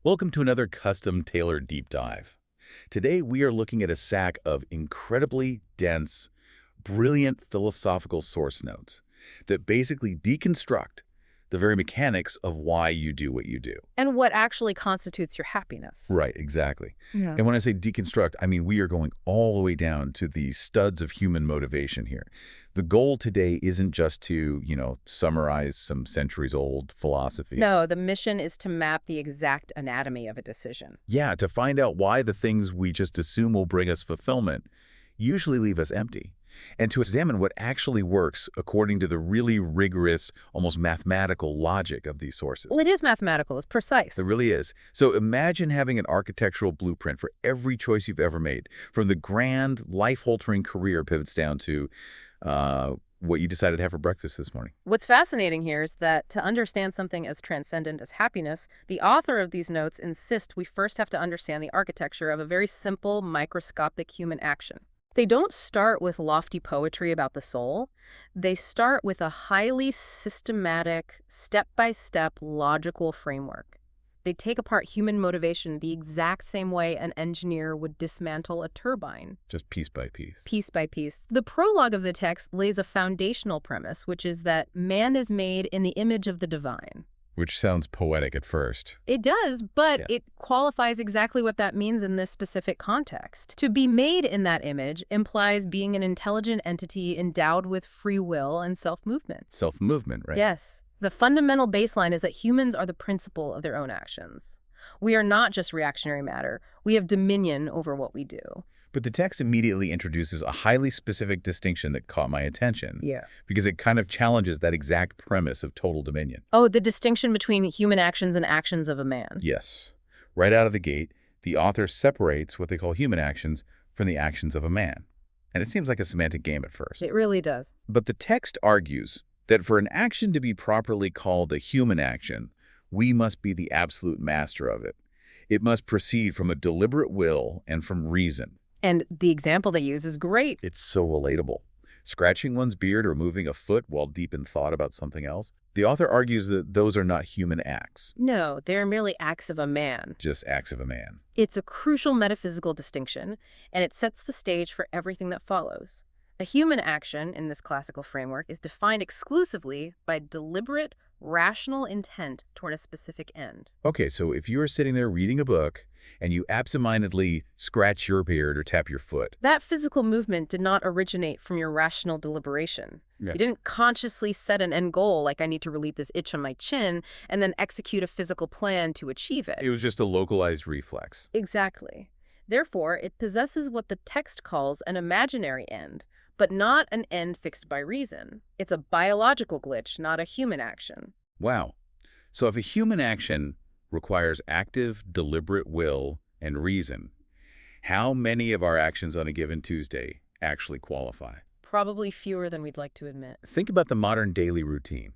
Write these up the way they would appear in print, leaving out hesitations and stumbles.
Welcome to another custom-tailored deep dive. Today we are looking at a sack of incredibly dense, brilliant philosophical source notes that basically deconstruct the very mechanics of why you do what you do. And what actually constitutes your happiness. Right, exactly. Yeah. And when I say deconstruct, I mean we are going all the way down to the studs of human motivation here. The goal today isn't just to, summarize some centuries-old philosophy. No, the mission is to map the exact anatomy of a decision. Yeah, to find out why the things we just assume will bring us fulfillment usually leave us empty, and to examine what actually works according to the really rigorous, almost mathematical logic of these sources. Well, it is mathematical. It's precise. It really is. So imagine having an architectural blueprint for every choice you've ever made, from the grand, life-altering career pivots down to what you decided to have for breakfast this morning. What's fascinating here is that to understand something as transcendent as happiness, the author of these notes insists we first have to understand the architecture of a very simple, microscopic human action. They don't start with lofty poetry about the soul. They start with a highly systematic, step-by-step logical framework. They take apart human motivation the exact same way an engineer would dismantle a turbine. Just piece by piece. Piece by piece. The prologue of the text lays a foundational premise, which is that man is made in the image of the divine. Which sounds poetic at first. It does, but it qualifies exactly what that means in this specific context. To be made in that image implies being an intelligent entity endowed with free will and self-movement. Self-movement, right? Yes. The fundamental baseline is that humans are the principle of their own actions. We are not just reactionary matter. We have dominion over what we do. But the text immediately introduces a highly specific distinction that caught my attention. Yeah. Because it kind of challenges that exact premise of total dominion. Oh, the distinction between human actions and actions of a man. Yes. Right out of the gate, the author separates what they call human actions from the actions of a man. And it seems like a semantic game at first. It really does. But the text argues that for an action to be properly called a human action, we must be the absolute master of it. It must proceed from a deliberate will and from reason. And the example they use is great. It's so relatable. Scratching one's beard or moving a foot while deep in thought about something else. The author argues that those are not human acts. No, they're merely acts of a man. Just acts of a man. It's a crucial metaphysical distinction, and it sets the stage for everything that follows. A human action, in this classical framework, is defined exclusively by deliberate, rational intent toward a specific end. Okay, so if you are sitting there reading a book and you absentmindedly scratch your beard or tap your foot. That physical movement did not originate from your rational deliberation. Yeah. You didn't consciously set an end goal, like I need to relieve this itch on my chin, and then execute a physical plan to achieve it. It was just a localized reflex. Exactly. Therefore, it possesses what the text calls an imaginary end, but not an end fixed by reason. It's a biological glitch, not a human action. Wow. So if a human action requires active, deliberate will and reason, how many of our actions on a given Tuesday actually qualify? Probably fewer than we'd like to admit. Think about the modern daily routine.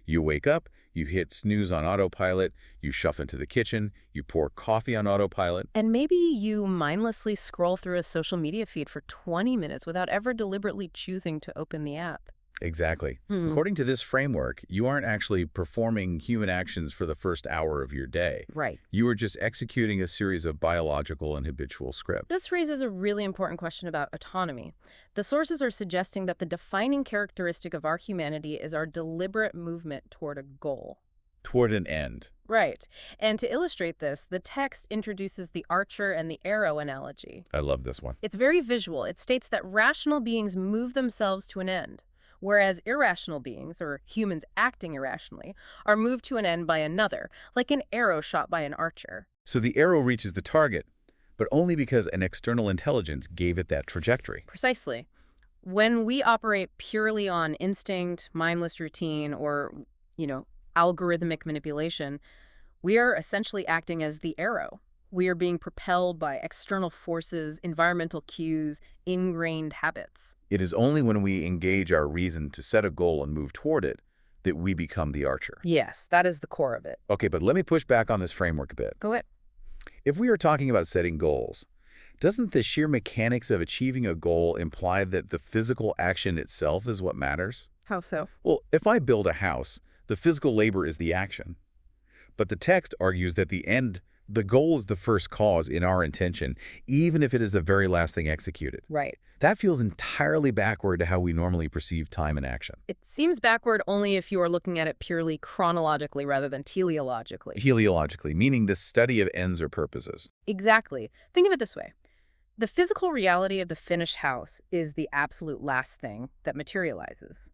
You wake up, you hit snooze on autopilot, you shuffle into the kitchen, you pour coffee on autopilot. And maybe you mindlessly scroll through a social media feed for 20 minutes without ever deliberately choosing to open the app. Exactly. According to this framework, you aren't actually performing human actions for the first hour of your day. Right. You are just executing a series of biological and habitual scripts. This raises a really important question about autonomy. The sources are suggesting that the defining characteristic of our humanity is our deliberate movement toward a goal. Toward an end. Right. And to illustrate this, the text introduces the archer and the arrow analogy. I love this one. It's very visual. It states that rational beings move themselves to an end, whereas irrational beings, or humans acting irrationally, are moved to an end by another, like an arrow shot by an archer. So the arrow reaches the target, but only because an external intelligence gave it that trajectory. Precisely. When we operate purely on instinct, mindless routine, or, algorithmic manipulation, we are essentially acting as the arrow. We are being propelled by external forces, environmental cues, ingrained habits. It is only when we engage our reason to set a goal and move toward it that we become the archer. Yes, that is the core of it. Okay, but let me push back on this framework a bit. Go ahead. If we are talking about setting goals, doesn't the sheer mechanics of achieving a goal imply that the physical action itself is what matters? How so? Well, if I build a house, the physical labor is the action. But the text argues that the end The goal is the first cause in our intention, even if it is the very last thing executed. Right. That feels entirely backward to how we normally perceive time and action. It seems backward only if you are looking at it purely chronologically rather than teleologically. Heliologically, meaning the study of ends or purposes. Exactly. Think of it this way. The physical reality of the finished house is the absolute last thing that materializes.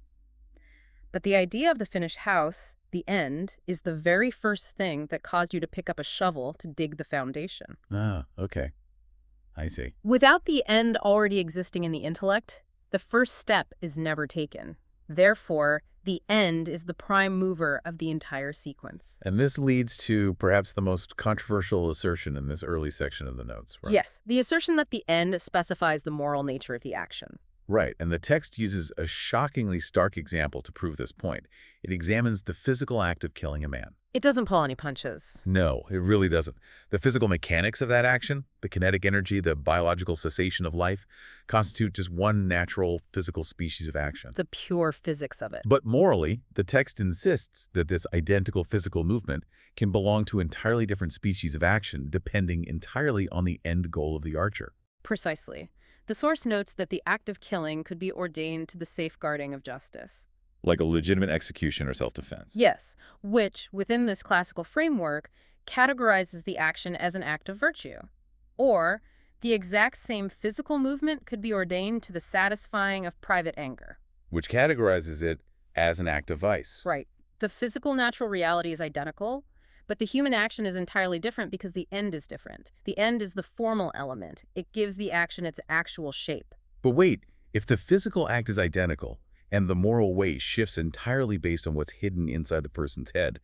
But the idea of the finished house, the end, is the very first thing that caused you to pick up a shovel to dig the foundation. Ah, okay. I see. Without the end already existing in the intellect, the first step is never taken. Therefore, the end is the prime mover of the entire sequence. And this leads to perhaps the most controversial assertion in this early section of the notes, right? Yes, the assertion that the end specifies the moral nature of the action. Right, and the text uses a shockingly stark example to prove this point. It examines the physical act of killing a man. It doesn't pull any punches. No, it really doesn't. The physical mechanics of that action, the kinetic energy, the biological cessation of life, constitute just one natural physical species of action. The pure physics of it. But morally, the text insists that this identical physical movement can belong to entirely different species of action, depending entirely on the end goal of the archer. Precisely. The source notes that the act of killing could be ordained to the safeguarding of justice. Like a legitimate execution or self-defense. Yes, which, within this classical framework, categorizes the action as an act of virtue. Or, the exact same physical movement could be ordained to the satisfying of private anger. Which categorizes it as an act of vice. Right. The physical natural reality is identical, but the human action is entirely different because the end is different. The end is the formal element. It gives the action its actual shape. But wait, if the physical act is identical, and the moral weight shifts entirely based on what's hidden inside the person's head,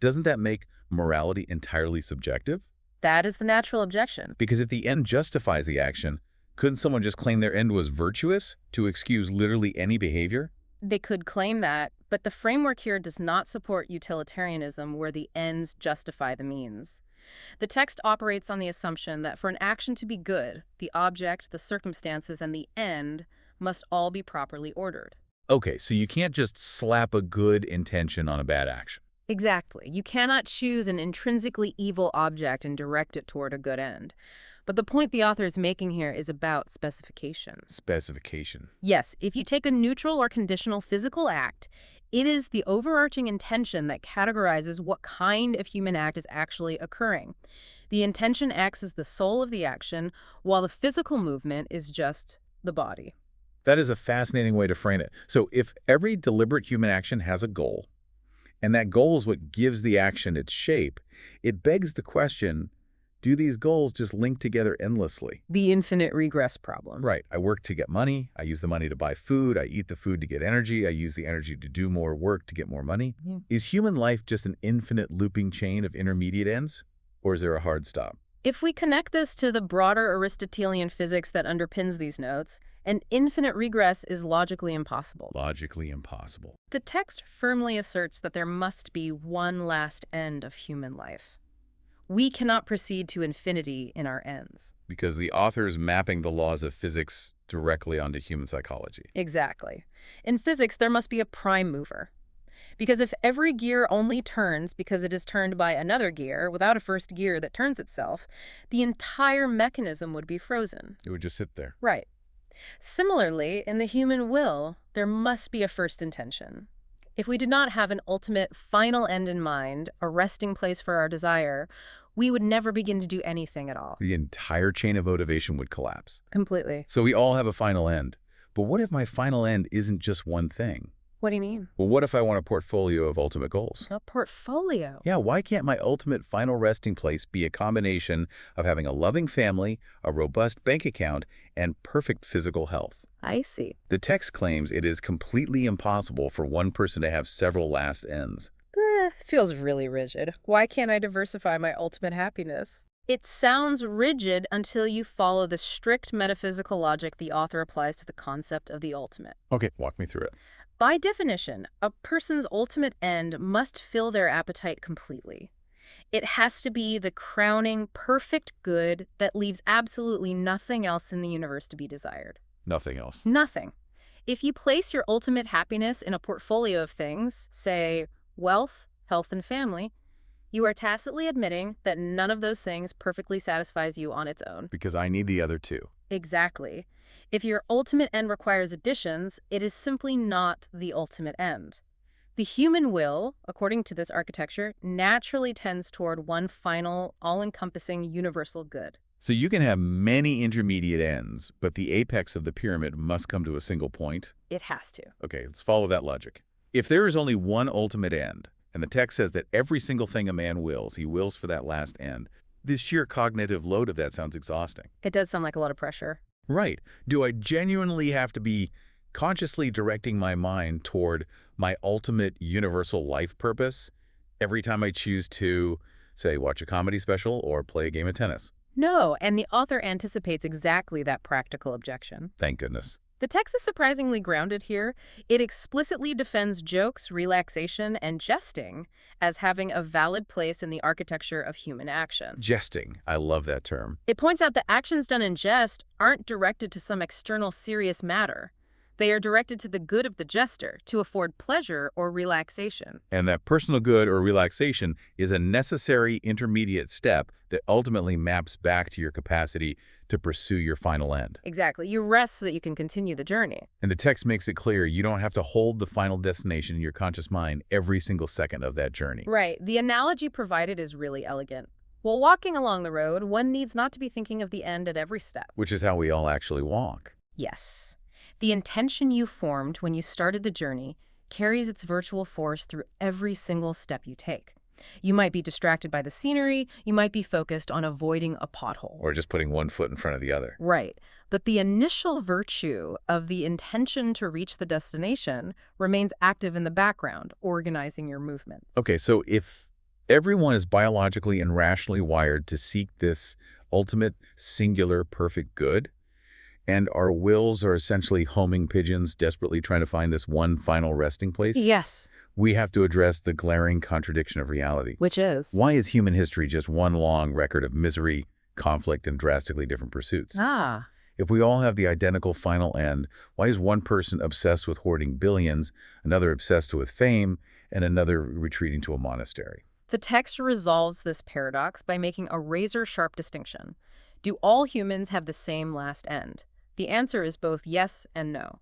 doesn't that make morality entirely subjective? That is the natural objection. Because if the end justifies the action, couldn't someone just claim their end was virtuous to excuse literally any behavior? They could claim that, but the framework here does not support utilitarianism where the ends justify the means. The text operates on the assumption that for an action to be good, the object, the circumstances, and the end must all be properly ordered. Okay, so you can't just slap a good intention on a bad action. Exactly. You cannot choose an intrinsically evil object and direct it toward a good end. But the point the author is making here is about specification. Specification. Yes, if you take a neutral or conditional physical act, it is the overarching intention that categorizes what kind of human act is actually occurring. The intention acts as the soul of the action, while the physical movement is just the body. That is a fascinating way to frame it. So if every deliberate human action has a goal, and that goal is what gives the action its shape, it begs the question, do these goals just link together endlessly? The infinite regress problem. Right. I work to get money. I use the money to buy food. I eat the food to get energy. I use the energy to do more work to get more money. Yeah. Is human life just an infinite looping chain of intermediate ends? Or is there a hard stop? If we connect this to the broader Aristotelian physics that underpins these notes, an infinite regress is logically impossible. Logically impossible. The text firmly asserts that there must be one last end of human life. We cannot proceed to infinity in our ends. Because the author is mapping the laws of physics directly onto human psychology. Exactly. In physics, there must be a prime mover. Because if every gear only turns because it is turned by another gear without a first gear that turns itself, the entire mechanism would be frozen. It would just sit there. Right. Similarly, in the human will, there must be a first intention. If we did not have an ultimate, final end in mind, a resting place for our desire, we would never begin to do anything at all. The entire chain of motivation would collapse. Completely. So we all have a final end. But what if my final end isn't just one thing? What do you mean? Well, what if I want a portfolio of ultimate goals? A portfolio? Yeah, why can't my ultimate final resting place be a combination of having a loving family, a robust bank account, and perfect physical health? I see. The text claims it is completely impossible for one person to have several last ends. Feels really rigid. Why can't I diversify my ultimate happiness? It sounds rigid until you follow the strict metaphysical logic the author applies to the concept of the ultimate. Okay, walk me through it. By definition, a person's ultimate end must fill their appetite completely. It has to be the crowning, perfect good that leaves absolutely nothing else in the universe to be desired. Nothing else. Nothing. If you place your ultimate happiness in a portfolio of things, say wealth, health, and family, You are tacitly admitting that none of those things perfectly satisfies you on its own. Because I need the other two. Exactly. If your ultimate end requires additions, it is simply not the ultimate end. The human will, according to this architecture, naturally tends toward one final, all-encompassing universal good. So you can have many intermediate ends, but the apex of the pyramid must come to a single point? It has to. Okay, let's follow that logic. If there is only one ultimate end, and the text says that every single thing a man wills, he wills for that last end, the sheer cognitive load of that sounds exhausting. It does sound like a lot of pressure. Right. Do I genuinely have to be consciously directing my mind toward my ultimate universal life purpose every time I choose to, say, watch a comedy special or play a game of tennis? No, and the author anticipates exactly that practical objection. Thank goodness. The text is surprisingly grounded here. It explicitly defends jokes, relaxation, and jesting as having a valid place in the architecture of human action. Jesting. I love that term. It points out that actions done in jest aren't directed to some external serious matter. They are directed to the good of the jester, to afford pleasure or relaxation. And that personal good or relaxation is a necessary intermediate step that ultimately maps back to your capacity to pursue your final end. Exactly. You rest so that you can continue the journey. And the text makes it clear you don't have to hold the final destination in your conscious mind every single second of that journey. Right. The analogy provided is really elegant. While walking along the road, one needs not to be thinking of the end at every step. Which is how we all actually walk. Yes. The intention you formed when you started the journey carries its virtual force through every single step you take. You might be distracted by the scenery, you might be focused on avoiding a pothole. Or just putting one foot in front of the other. Right. But the initial virtue of the intention to reach the destination remains active in the background, organizing your movements. Okay, so if everyone is biologically and rationally wired to seek this ultimate, singular, perfect good, and our wills are essentially homing pigeons desperately trying to find this one final resting place, Yes. we have to address the glaring contradiction of reality. Which is? Why is human history just one long record of misery, conflict, and drastically different pursuits? Ah. If we all have the identical final end, why is one person obsessed with hoarding billions, another obsessed with fame, and another retreating to a monastery? The text resolves this paradox by making a razor-sharp distinction. Do all humans have the same last end? The answer is both yes and no.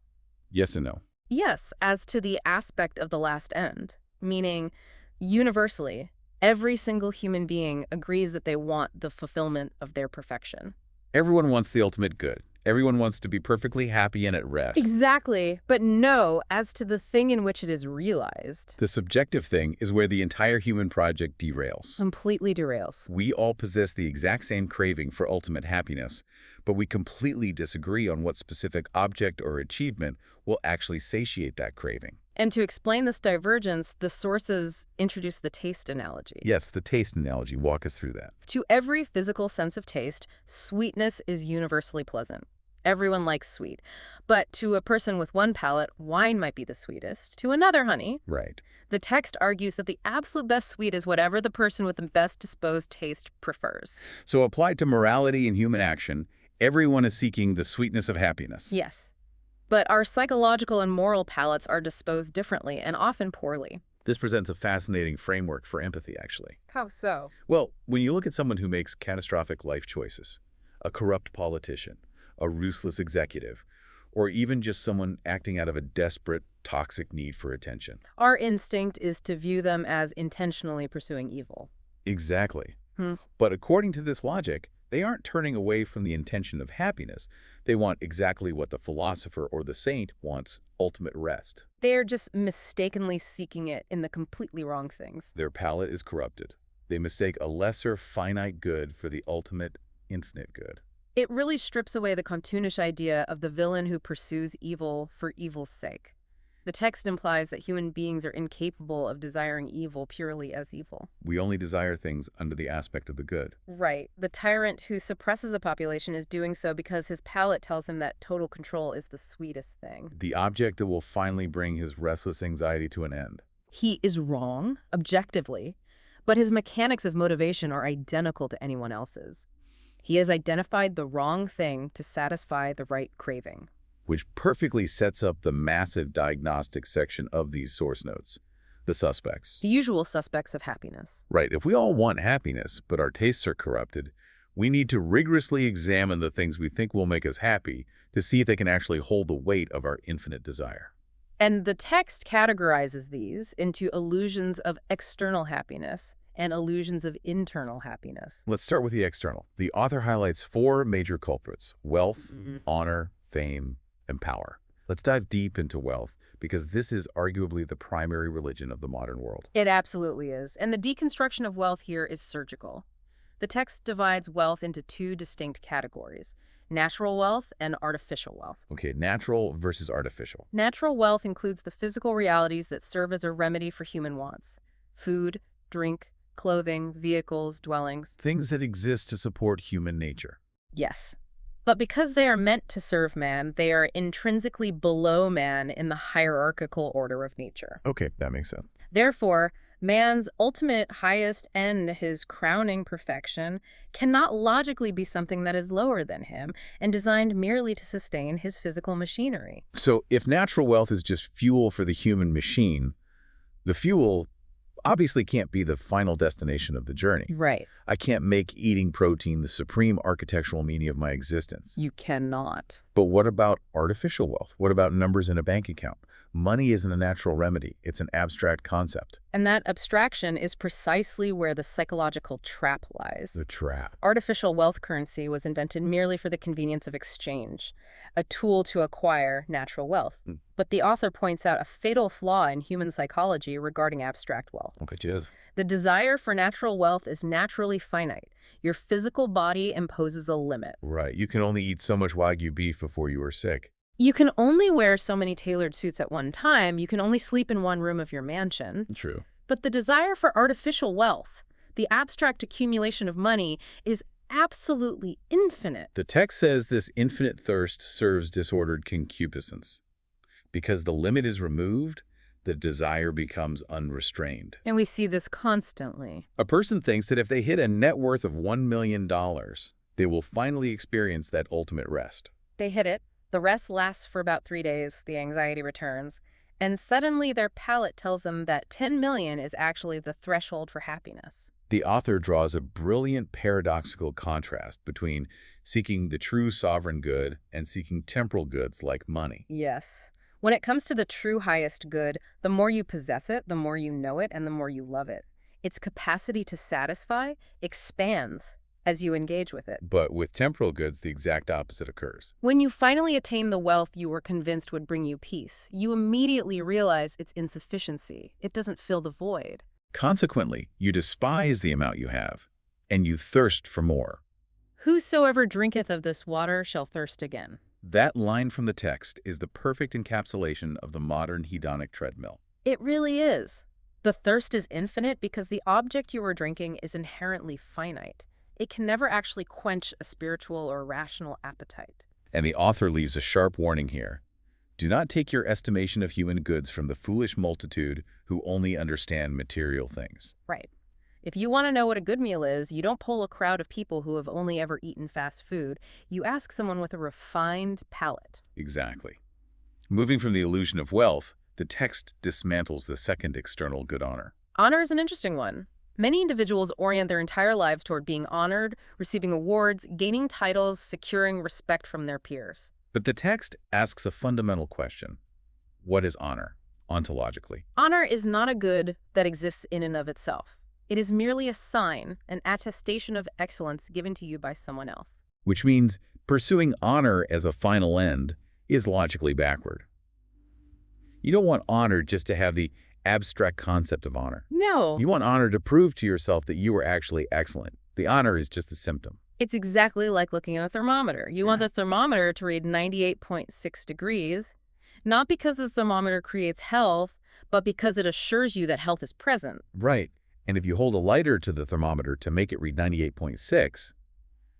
Yes and no. Yes, as to the aspect of the last end, meaning universally, every single human being agrees that they want the fulfillment of their perfection. Everyone wants the ultimate good. Everyone wants to be perfectly happy and at rest. Exactly, but no as to the thing in which it is realized. The subjective thing is where the entire human project derails. Completely derails. We all possess the exact same craving for ultimate happiness, but we completely disagree on what specific object or achievement will actually satiate that craving. And to explain this divergence, the sources introduce the taste analogy. Yes, the taste analogy. Walk us through that. To every physical sense of taste, sweetness is universally pleasant. Everyone likes sweet. But to a person with one palate, wine might be the sweetest. To another, honey. Right. The text argues that the absolute best sweet is whatever the person with the best disposed taste prefers. So applied to morality and human action, everyone is seeking the sweetness of happiness. Yes. But our psychological and moral palates are disposed differently and often poorly. This presents a fascinating framework for empathy, actually. How so? Well, when you look at someone who makes catastrophic life choices, a corrupt politician, a ruthless executive, or even just someone acting out of a desperate, toxic need for attention. Our instinct is to view them as intentionally pursuing evil. Exactly. But according to this logic, they aren't turning away from the intention of happiness. They want exactly what the philosopher or the saint wants, ultimate rest. They're just mistakenly seeking it in the completely wrong things. Their palate is corrupted. They mistake a lesser, finite good for the ultimate, infinite good. It really strips away the cartoonish idea of the villain who pursues evil for evil's sake. The text implies that human beings are incapable of desiring evil purely as evil. We only desire things under the aspect of the good. Right. The tyrant who suppresses a population is doing so because his palate tells him that total control is the sweetest thing. The object that will finally bring his restless anxiety to an end. He is wrong, objectively, but his mechanics of motivation are identical to anyone else's. He has identified the wrong thing to satisfy the right craving. Which perfectly sets up the massive diagnostic section of these source notes. The suspects. The usual suspects of happiness. Right. If we all want happiness, but our tastes are corrupted, we need to rigorously examine the things we think will make us happy to see if they can actually hold the weight of our infinite desire. And the text categorizes these into illusions of external happiness and illusions of internal happiness. Let's start with the external. The author highlights 4 major culprits: wealth, honor, fame, and power. Let's dive deep into wealth, because this is arguably the primary religion of the modern world. It absolutely is. And the deconstruction of wealth here is surgical. The text divides wealth into 2 distinct categories: natural wealth and artificial wealth. Okay, natural versus artificial. Natural wealth includes the physical realities that serve as a remedy for human wants: food, drink, clothing, vehicles, dwellings. Things that exist to support human nature. Yes. But because they are meant to serve man, they are intrinsically below man in the hierarchical order of nature. Okay, that makes sense. Therefore, man's ultimate highest end, his crowning perfection, cannot logically be something that is lower than him and designed merely to sustain his physical machinery. So if natural wealth is just fuel for the human machine, the fuel obviously can't be the final destination of the journey. Right. I can't make eating protein the supreme architectural meaning of my existence. You cannot. But what about artificial wealth? What about numbers in a bank account? Money isn't a natural remedy. It's an abstract concept. And that abstraction is precisely where the psychological trap lies. The trap. Artificial wealth currency was invented merely for the convenience of exchange, a tool to acquire natural wealth. But the author points out a fatal flaw in human psychology regarding abstract wealth. Okay, cheers. The desire for natural wealth is naturally finite. Your physical body imposes a limit. Right. You can only eat so much Wagyu beef before you are sick. You can only wear so many tailored suits at one time. You can only sleep in one room of your mansion. True. But the desire for artificial wealth, the abstract accumulation of money, is absolutely infinite. The text says this infinite thirst serves disordered concupiscence. Because the limit is removed, the desire becomes unrestrained. And we see this constantly. A person thinks that if they hit a net worth of $1 million, they will finally experience that ultimate rest. They hit it. The rest lasts for about 3 days. The anxiety returns. And suddenly their palate tells them that 10 million is actually the threshold for happiness. The author draws a brilliant paradoxical contrast between seeking the true sovereign good and seeking temporal goods like money. Yes. When it comes to the true highest good, the more you possess it, the more you know it, and the more you love it. Its capacity to satisfy expands as you engage with it. But with temporal goods, the exact opposite occurs. When you finally attain the wealth you were convinced would bring you peace, you immediately realize its insufficiency. It doesn't fill the void. Consequently, you despise the amount you have, and you thirst for more. Whosoever drinketh of this water shall thirst again. That line from the text is the perfect encapsulation of the modern hedonic treadmill. It really is. The thirst is infinite because the object you are drinking is inherently finite. It can never actually quench a spiritual or rational appetite. And the author leaves a sharp warning here. Do not take your estimation of human goods from the foolish multitude who only understand material things. Right. If you want to know what a good meal is, you don't poll a crowd of people who have only ever eaten fast food. You ask someone with a refined palate. Exactly. Moving from the illusion of wealth, the text dismantles the second external good, honor. Honor is an interesting one. Many individuals orient their entire lives toward being honored, receiving awards, gaining titles, securing respect from their peers. But the text asks a fundamental question. What is honor, ontologically? Honor is not a good that exists in and of itself. It is merely a sign, an attestation of excellence given to you by someone else. Which means pursuing honor as a final end is logically backward. You don't want honor just to have the abstract concept of honor. No. You want honor to prove to yourself that you were actually excellent. The honor is just a symptom. It's exactly like looking at a thermometer. You want the thermometer to read 98.6 degrees, not because the thermometer creates health, but because it assures you that health is present. Right. And if you hold a lighter to the thermometer to make it read 98.6,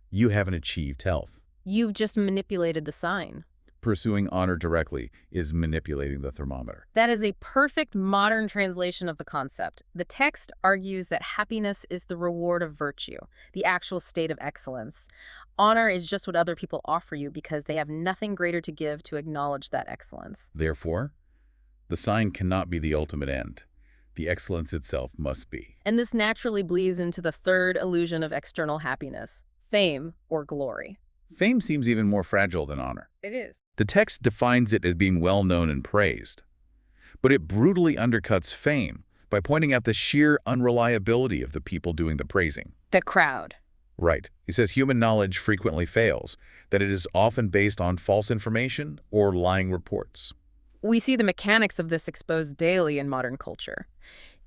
you haven't achieved health. You've just manipulated the sign. Pursuing honor directly is manipulating the thermometer. That is a perfect modern translation of the concept. The text argues that happiness is the reward of virtue, the actual state of excellence. Honor is just what other people offer you because they have nothing greater to give to acknowledge that excellence. Therefore, the sign cannot be the ultimate end. The excellence itself must be. And this naturally bleeds into the third illusion of external happiness, fame or glory. Fame seems even more fragile than honor. It is. The text defines it as being well-known and praised, but it brutally undercuts fame by pointing out the sheer unreliability of the people doing the praising. The crowd. Right. He says human knowledge frequently fails, that it is often based on false information or lying reports. We see the mechanics of this exposed daily in modern culture.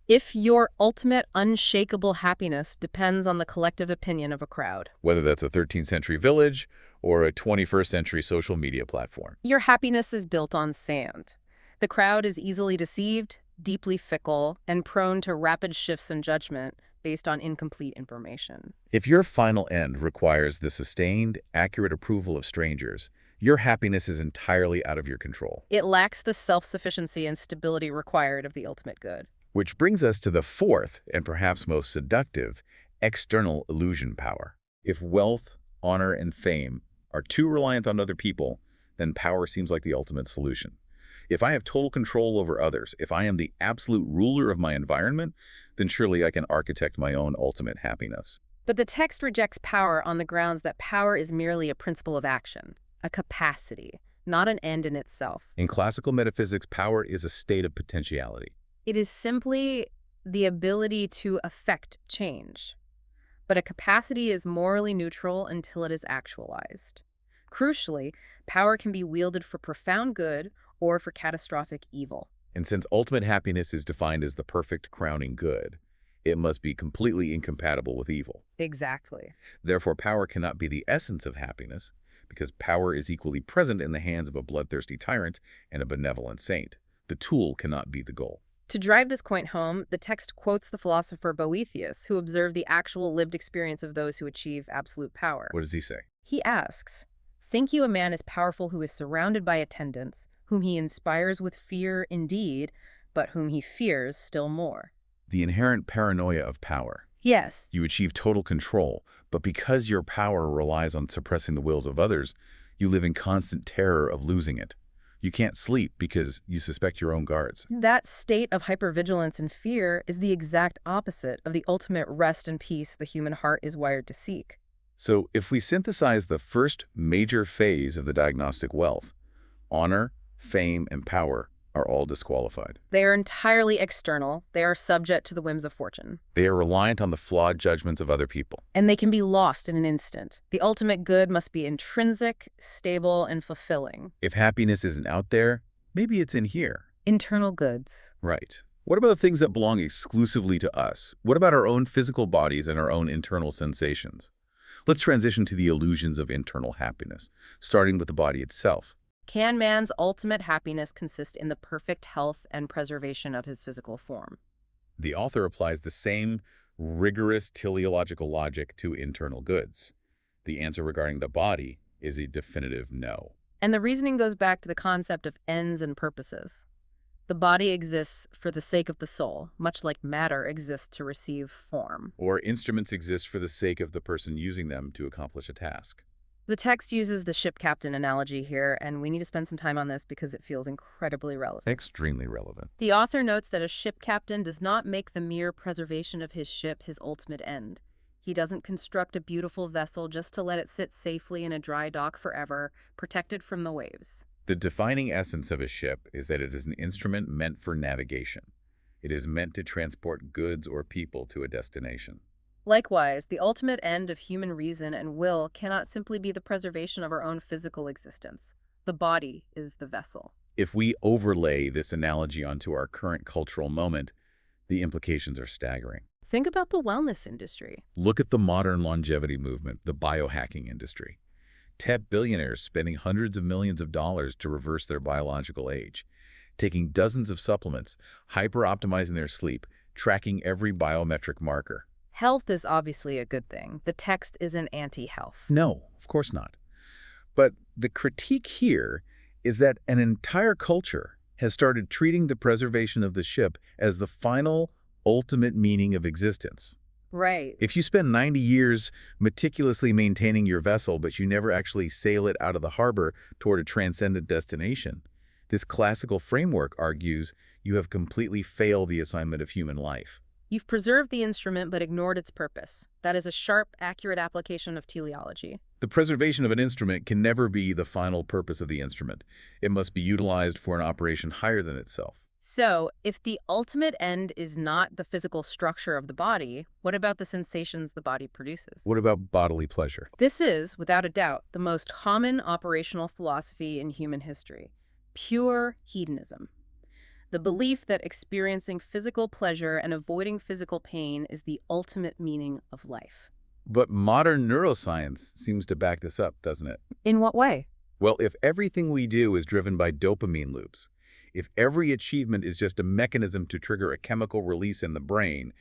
If your ultimate unshakable happiness depends on the collective opinion of a crowd, Whether that's a 13th century village or a 21st century social media platform. your happiness is built on sand. The crowd is easily deceived, deeply fickle, and prone to rapid shifts in judgment based on incomplete information. If your final end requires the sustained, accurate approval of strangers, your happiness is entirely out of your control. It lacks the self-sufficiency and stability required of the ultimate good. Which brings us to the fourth, and perhaps most seductive, external illusion power. If wealth, honor, and fame are too reliant on other people, then power seems like the ultimate solution. If I have total control over others, if I am the absolute ruler of my environment, then surely I can architect my own ultimate happiness. But the text rejects power on the grounds that power is merely a principle of action, a capacity, not an end in itself. In classical metaphysics, power is a state of potentiality. It is simply the ability to affect change. But a capacity is morally neutral until it is actualized. Crucially, power can be wielded for profound good or for catastrophic evil. And since ultimate happiness is defined as the perfect crowning good, it must be completely incompatible with evil. Exactly. Therefore, power cannot be the essence of happiness, because power is equally present in the hands of a bloodthirsty tyrant and a benevolent saint. The tool cannot be the goal. To drive this point home, the text quotes the philosopher Boethius, who observed the actual lived experience of those who achieve absolute power. What does he say? He asks, "Think you a man is powerful who is surrounded by attendants, whom he inspires with fear indeed, but whom he fears still more?" The inherent paranoia of power. Yes. You achieve total control, but because your power relies on suppressing the wills of others, you live in constant terror of losing it. You can't sleep because you suspect your own guards. That state of hypervigilance and fear is the exact opposite of the ultimate rest and peace the human heart is wired to seek. So if we synthesize the first major phase of the diagnostic wealth, honor, fame, and power are all disqualified. They are entirely external. They are subject to the whims of fortune. They are reliant on the flawed judgments of other people. And they can be lost in an instant. The ultimate good must be intrinsic, stable, and fulfilling. If happiness isn't out there, maybe it's in here. Internal goods. Right. What about the things that belong exclusively to us? What about our own physical bodies and our own internal sensations? Let's transition to the illusions of internal happiness, starting with the body itself. Can man's ultimate happiness consist in the perfect health and preservation of his physical form? The author applies the same rigorous teleological logic to internal goods. The answer regarding the body is a definitive no. And the reasoning goes back to the concept of ends and purposes. The body exists for the sake of the soul, much like matter exists to receive form. Or instruments exist for the sake of the person using them to accomplish a task. The text uses the ship captain analogy here, and we need to spend some time on this because it feels incredibly relevant. Extremely relevant. The author notes that a ship captain does not make the mere preservation of his ship his ultimate end. He doesn't construct a beautiful vessel just to let it sit safely in a dry dock forever, protected from the waves. The defining essence of a ship is that it is an instrument meant for navigation. It is meant to transport goods or people to a destination. Likewise, the ultimate end of human reason and will cannot simply be the preservation of our own physical existence. The body is the vessel. If we overlay this analogy onto our current cultural moment, the implications are staggering. Think about the wellness industry. Look at the modern longevity movement, the biohacking industry. Tech billionaires spending hundreds of millions of dollars to reverse their biological age, taking dozens of supplements, hyper-optimizing their sleep, tracking every biometric marker. Health is obviously a good thing. The text isn't anti-health. No, of course not. But the critique here is that an entire culture has started treating the preservation of the ship as the final, ultimate meaning of existence. Right. If you spend 90 years meticulously maintaining your vessel, but you never actually sail it out of the harbor toward a transcendent destination, this classical framework argues you have completely failed the assignment of human life. You've preserved the instrument but ignored its purpose. That is a sharp, accurate application of teleology. The preservation of an instrument can never be the final purpose of the instrument. It must be utilized for an operation higher than itself. So, if the ultimate end is not the physical structure of the body, what about the sensations the body produces? What about bodily pleasure? This is, without a doubt, the most common operational philosophy in human history. Pure hedonism. The belief that experiencing physical pleasure and avoiding physical pain is the ultimate meaning of life. But modern neuroscience seems to back this up, doesn't it? In what way? Well, if everything we do is driven by dopamine loops, if every achievement is just a mechanism to trigger a chemical release in the brain,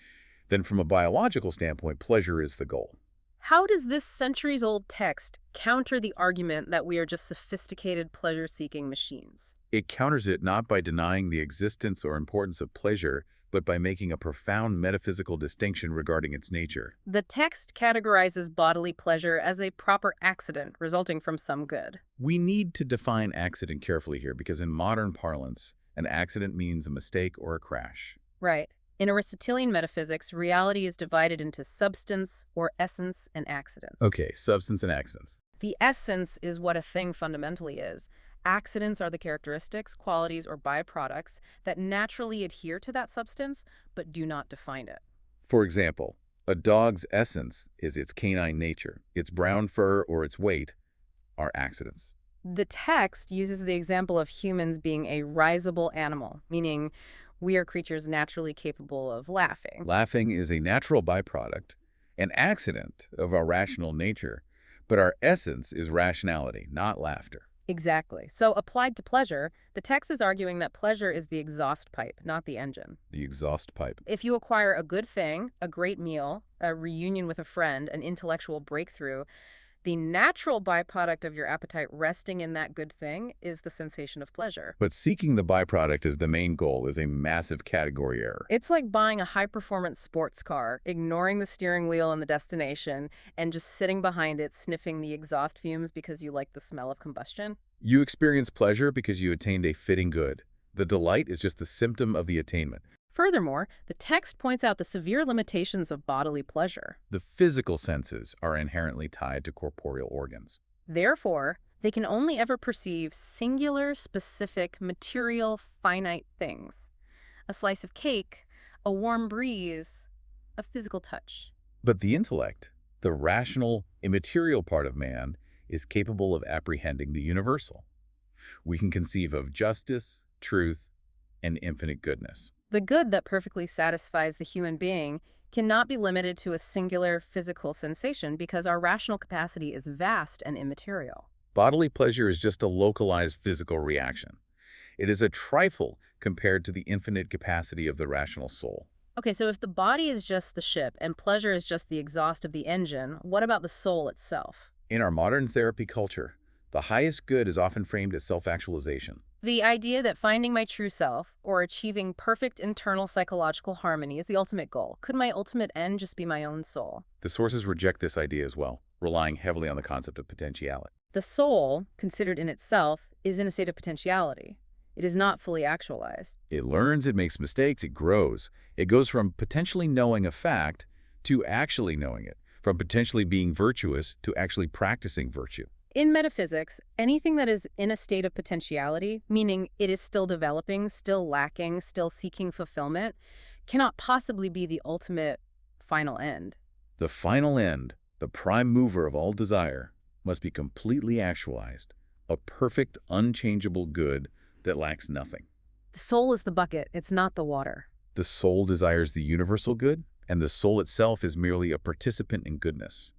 then from a biological standpoint, pleasure is the goal. How does this centuries-old text counter the argument that we are just sophisticated pleasure-seeking machines? It counters it not by denying the existence or importance of pleasure, but by making a profound metaphysical distinction regarding its nature. The text categorizes bodily pleasure as a proper accident resulting from some good. We need to define accident carefully here because in modern parlance, an accident means a mistake or a crash. Right. In Aristotelian metaphysics, reality is divided into substance or essence and accidents. Okay, substance and accidents. The essence is what a thing fundamentally is. Accidents are the characteristics, qualities, or byproducts that naturally adhere to that substance but do not define it. For example, a dog's essence is its canine nature. Its brown fur or its weight are accidents. The text uses the example of humans being a risible animal, meaning we are creatures naturally capable of laughing. Laughing is a natural byproduct, an accident of our rational nature, but our essence is rationality, not laughter. Exactly. So applied to pleasure, the text is arguing that pleasure is the exhaust pipe, not the engine. The exhaust pipe. If you acquire a good thing, a great meal, a reunion with a friend, an intellectual breakthrough, the natural byproduct of your appetite resting in that good thing is the sensation of pleasure. But seeking the byproduct as the main goal is a massive category error. It's like buying a high-performance sports car, ignoring the steering wheel and the destination, and just sitting behind it sniffing the exhaust fumes because you like the smell of combustion. You experience pleasure because you attained a fitting good. The delight is just the symptom of the attainment. Furthermore, the text points out the severe limitations of bodily pleasure. The physical senses are inherently tied to corporeal organs. Therefore, they can only ever perceive singular, specific, material, finite things. A slice of cake, a warm breeze, a physical touch. But the intellect, the rational, immaterial part of man, is capable of apprehending the universal. We can conceive of justice, truth, and infinite goodness. The good that perfectly satisfies the human being cannot be limited to a singular physical sensation because our rational capacity is vast and immaterial. Bodily pleasure is just a localized physical reaction. It is a trifle compared to the infinite capacity of the rational soul. Okay, so if the body is just the ship and pleasure is just the exhaust of the engine, what about the soul itself? In our modern therapy culture, the highest good is often framed as self-actualization. The idea that finding my true self, or achieving perfect internal psychological harmony, is the ultimate goal. Could my ultimate end just be my own soul? The sources reject this idea as well, relying heavily on the concept of potentiality. The soul, considered in itself, is in a state of potentiality. It is not fully actualized. It learns, it makes mistakes, it grows. It goes from potentially knowing a fact to actually knowing it, from potentially being virtuous to actually practicing virtue. In metaphysics, anything that is in a state of potentiality, meaning it is still developing, still lacking, still seeking fulfillment, cannot possibly be the ultimate final end. The final end, the prime mover of all desire, must be completely actualized, a perfect, unchangeable good that lacks nothing. The soul is the bucket, it's not the water. The soul desires the universal good, and the soul itself is merely a participant in goodness.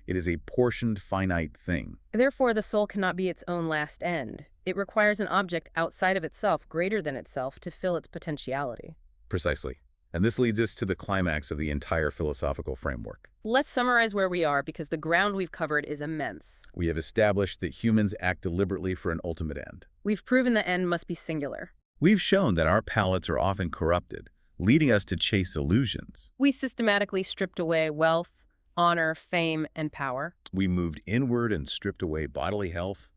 It is a portioned, finite thing. Therefore, the soul cannot be its own last end. It requires an object outside of itself, greater than itself, to fill its potentiality. Precisely. And this leads us to the climax of the entire philosophical framework. Let's summarize where we are because the ground we've covered is immense. We have established that humans act deliberately for an ultimate end. We've proven the end must be singular. We've shown that our palates are often corrupted, leading us to chase illusions. We systematically stripped away wealth, honor, fame, and power. We moved inward and stripped away bodily health,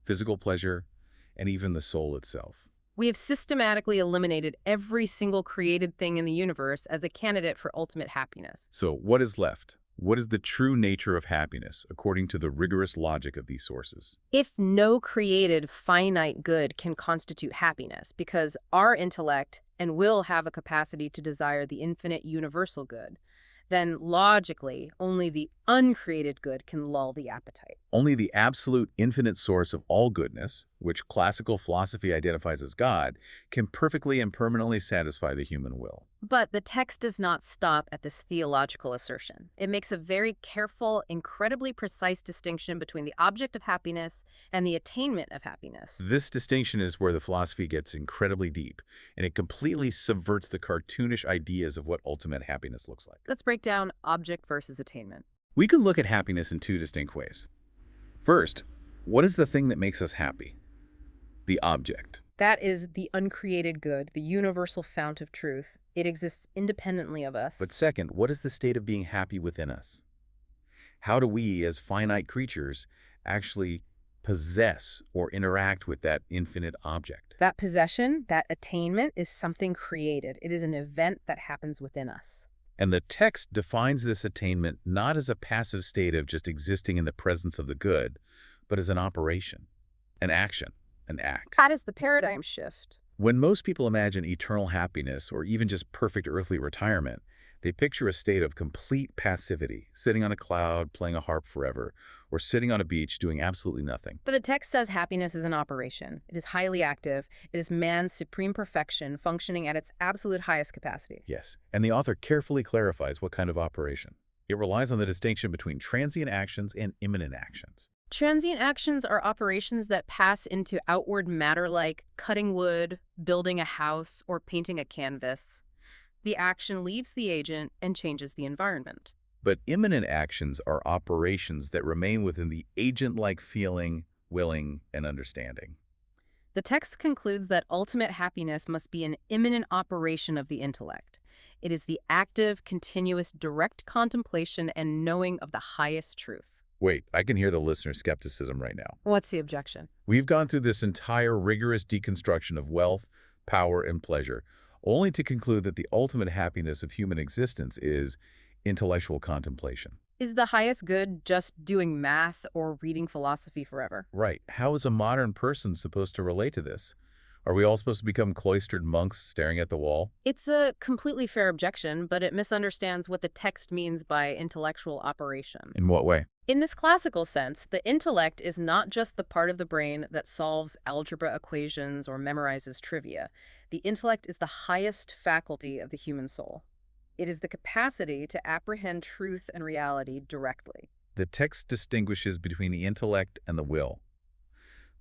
physical pleasure, and even the soul itself. We have systematically eliminated every single created thing in the universe as a candidate for ultimate happiness. So what is left? What is the true nature of happiness, according to the rigorous logic of these sources? If no created finite good can constitute happiness, because our intellect and will have a capacity to desire the infinite universal good, then logically, only the uncreated good can lull the appetite. Only the absolute infinite source of all goodness, which classical philosophy identifies as God, can perfectly and permanently satisfy the human will. But the text does not stop at this theological assertion. It makes a very careful, incredibly precise distinction between the object of happiness and the attainment of happiness. This distinction is where the philosophy gets incredibly deep, and it completely subverts the cartoonish ideas of what ultimate happiness looks like. Let's break down object versus attainment. We can look at happiness in two distinct ways. First, what is the thing that makes us happy? The object. That is the uncreated good, the universal fount of truth. It exists independently of us. But second, what is the state of being happy within us? How do we, as finite creatures, actually possess or interact with that infinite object? That possession, that attainment, is something created. It is an event that happens within us. And the text defines this attainment not as a passive state of just existing in the presence of the good, but as an operation, an action, an act. That is the paradigm shift. When most people imagine eternal happiness or even just perfect earthly retirement, they picture a state of complete passivity, sitting on a cloud, playing a harp forever, or sitting on a beach doing absolutely nothing. But the text says happiness is an operation. It is highly active. It is man's supreme perfection functioning at its absolute highest capacity. Yes, and the author carefully clarifies what kind of operation. It relies on the distinction between transient actions and imminent actions. Transient actions are operations that pass into outward matter like cutting wood, building a house, or painting a canvas. The action leaves the agent and changes the environment. But imminent actions are operations that remain within the agent-like feeling, willing, and understanding. The text concludes that ultimate happiness must be an imminent operation of the intellect. It is the active, continuous, direct contemplation and knowing of the highest truth. Wait, I can hear the listener's skepticism right now. What's the objection? We've gone through this entire rigorous deconstruction of wealth, power, and pleasure, only to conclude that the ultimate happiness of human existence is intellectual contemplation. Is the highest good just doing math or reading philosophy forever? Right. How is a modern person supposed to relate to this? Are we all supposed to become cloistered monks staring at the wall? It's a completely fair objection, but it misunderstands what the text means by intellectual operation. In what way? In this classical sense, the intellect is not just the part of the brain that solves algebra equations or memorizes trivia. The intellect is the highest faculty of the human soul. It is the capacity to apprehend truth and reality directly. The text distinguishes between the intellect and the will.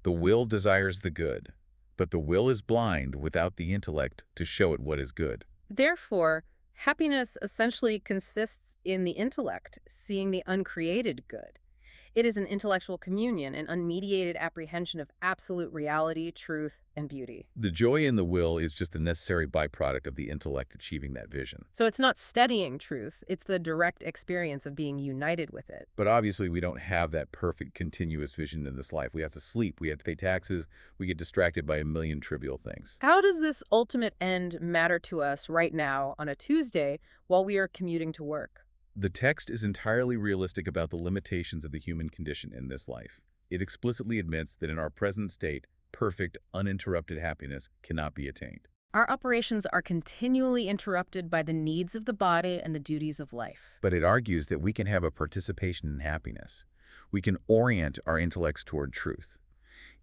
The will desires the good, but the will is blind without the intellect to show it what is good. Therefore, happiness essentially consists in the intellect, seeing the uncreated good. It is an intellectual communion, an unmediated apprehension of absolute reality, truth, and beauty. The joy in the will is just a necessary byproduct of the intellect achieving that vision. So it's not studying truth, it's the direct experience of being united with it. But obviously we don't have that perfect continuous vision in this life. We have to sleep, we have to pay taxes, we get distracted by a million trivial things. How does this ultimate end matter to us right now on a Tuesday while we are commuting to work? The text is entirely realistic about the limitations of the human condition in this life. It explicitly admits that in our present state, perfect, uninterrupted happiness cannot be attained. Our operations are continually interrupted by the needs of the body and the duties of life. But it argues that we can have a participation in happiness. We can orient our intellects toward truth.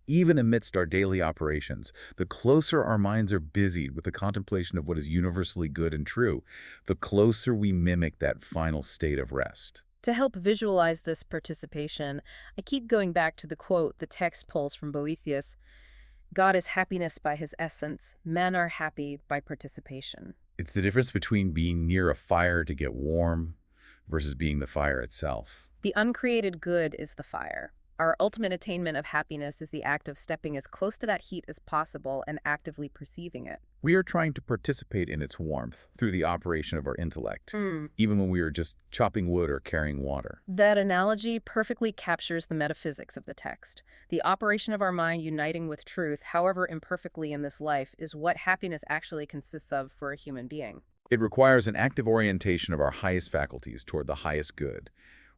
Even amidst our daily operations, the closer our minds are busied with the contemplation of what is universally good and true, the closer we mimic that final state of rest. To help visualize this participation, I keep going back to the quote the text pulls from Boethius, "God is happiness by his essence, men are happy by participation." It's the difference between being near a fire to get warm versus being the fire itself. The uncreated good is the fire. Our ultimate attainment of happiness is the act of stepping as close to that heat as possible and actively perceiving it. We are trying to participate in its warmth through the operation of our intellect, Hmm. even when we are just chopping wood or carrying water. That analogy perfectly captures the metaphysics of the text. The operation of our mind uniting with truth, however imperfectly in this life, is what happiness actually consists of for a human being. It requires an active orientation of our highest faculties toward the highest good,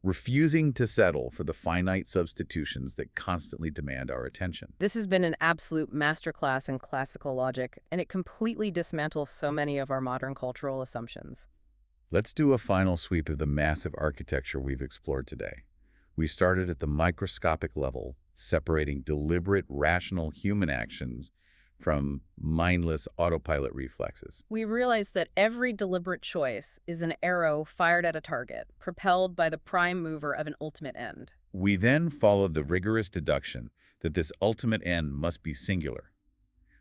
refusing to settle for the finite substitutions that constantly demand our attention. This has been an absolute masterclass in classical logic, and it completely dismantles so many of our modern cultural assumptions. Let's do a final sweep of the massive architecture we've explored today. We started at the microscopic level, separating deliberate, rational human actions from mindless autopilot reflexes. We realize that every deliberate choice is an arrow fired at a target, propelled by the prime mover of an ultimate end. We then followed the rigorous deduction that this ultimate end must be singular.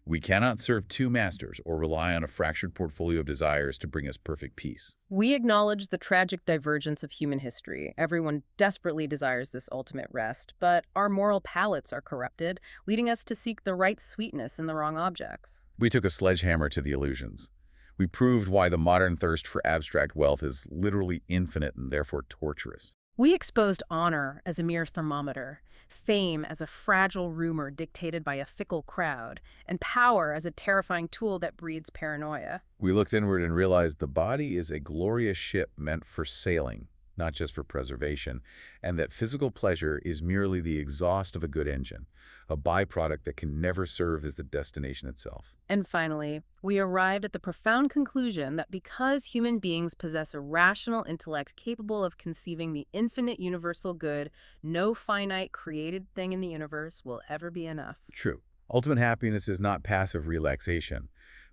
We cannot serve two masters or rely on a fractured portfolio of desires to bring us perfect peace. We acknowledge the tragic divergence of human history. Everyone desperately desires this ultimate rest, but our moral palates are corrupted, leading us to seek the right sweetness in the wrong objects. We took a sledgehammer to the illusions. We proved why the modern thirst for abstract wealth is literally infinite and therefore torturous. We exposed honor as a mere thermometer, fame as a fragile rumor dictated by a fickle crowd, and power as a terrifying tool that breeds paranoia. We looked inward and realized the body is a glorious ship meant for sailing, not just for preservation, and that physical pleasure is merely the exhaust of a good engine, a byproduct that can never serve as the destination itself. And finally, we arrived at the profound conclusion that because human beings possess a rational intellect capable of conceiving the infinite universal good, no finite created thing in the universe will ever be enough. True. Ultimate happiness is not passive relaxation,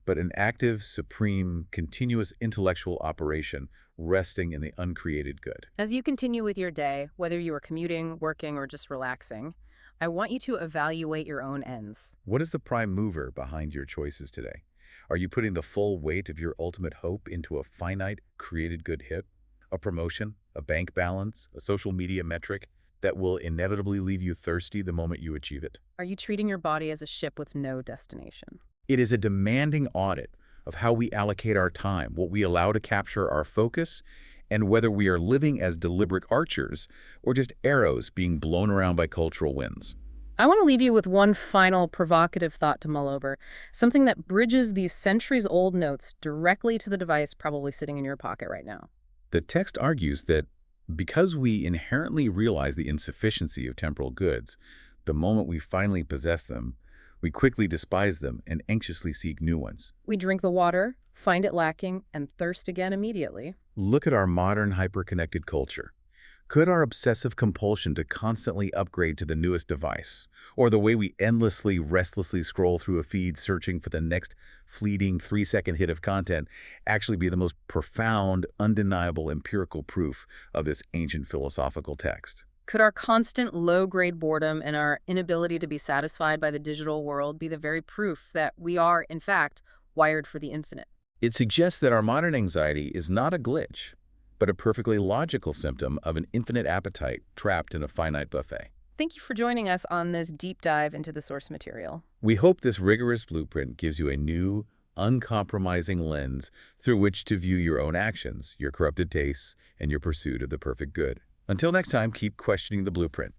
but an active, supreme, continuous intellectual operation resting in the uncreated good. As you continue with your day, whether you are commuting, working, or just relaxing, I want you to evaluate your own ends. What is the prime mover behind your choices today? Are you putting the full weight of your ultimate hope into a finite, created good hit? A promotion, a bank balance, a social media metric that will inevitably leave you thirsty the moment you achieve it? Are you treating your body as a ship with no destination? It is a demanding audit of how we allocate our time, what we allow to capture our focus, and whether we are living as deliberate archers or just arrows being blown around by cultural winds. I want to leave you with one final provocative thought to mull over, something that bridges these centuries-old notes directly to the device probably sitting in your pocket right now. The text argues that because we inherently realize the insufficiency of temporal goods, the moment we finally possess them, we quickly despise them and anxiously seek new ones. We drink the water, find it lacking, and thirst again immediately. Look at our modern hyper-connected culture. Could our obsessive compulsion to constantly upgrade to the newest device, or the way we endlessly, restlessly scroll through a feed searching for the next fleeting 3-second hit of content, actually be the most profound, undeniable empirical proof of this ancient philosophical text? Could our constant low-grade boredom and our inability to be satisfied by the digital world be the very proof that we are, in fact, wired for the infinite? It suggests that our modern anxiety is not a glitch, but a perfectly logical symptom of an infinite appetite trapped in a finite buffet. Thank you for joining us on this deep dive into the source material. We hope this rigorous blueprint gives you a new, uncompromising lens through which to view your own actions, your corrupted tastes, and your pursuit of the perfect good. Until next time, keep questioning the blueprint.